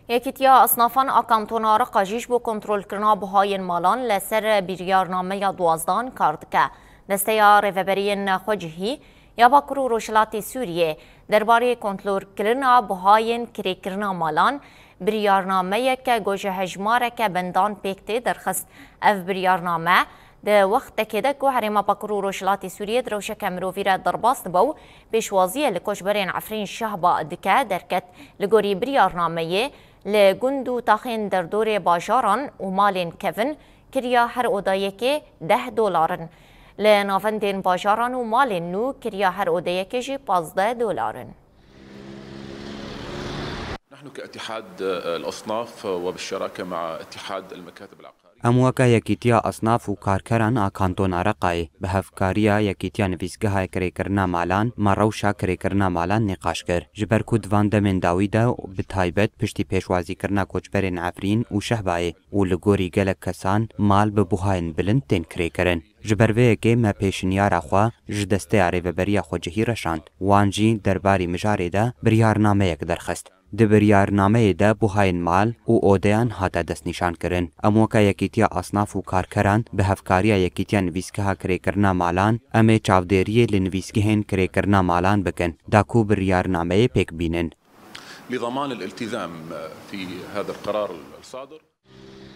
یکیتیا اصنافان آکانتونا را قاجیش بو کنترل کرنا بهای مالان لسر بیریارنامه دوازدان کرد که دسته ریوبرین خوجهی یا باکرو روشلاتی سوریه درباره کنترل کرنا بهای کری کرنا مالان بیریارنامه که گوشه هجماره که بندان پیکته درخست اف بیریارنامه ده وقت که ده که حریم باکرو روشلاتی سوریه دروشه که مروفی را درباست بو پیشوازیه لکشبرین عفرین شهبا دکه درکت لگوری بیریارنامه لگندو تاخین در دور باجاران و مالین کفن کریا هر اودایکی $10 لنافندین باجاران و مالین نو کریا هر اودایکی جی $15. نحن كاتحاد الأصناف وبالشراكة مع اتحاد المكاتب العقارية اموکا یکیتیا اصناف و کارکران آکانتونا رقای به هفکاریا یکیتیا نویسگاه کریکرنا مالان مروشا کریکرنا مالان نقاش کر جبر کود وانده من داویده به تایبت پشتی پیشوازی کرنا کوچبرین عفرین و شهبای و لگوری گلک کسان مال به بوهاین بلند تین کریکرن جبر ویگه ما پیشنیار خوا جدسته ریوبریا خوجهی رشاند وانجی درباری مجاری ده بریارنامه یک درخست د بریارنامه ده بوهاین مال و اودیان هاته دست نشان کرن اموکا یکیتیا اصناف و کارکران به هفکاریا یکیتیا نویسگاه کریکرنا مالان امی چاودیری لنویسگهن کریکرنا مالان بکن داکو بریارنامه پیک بینن لضمان الالتزام في هذا القرار الصادر.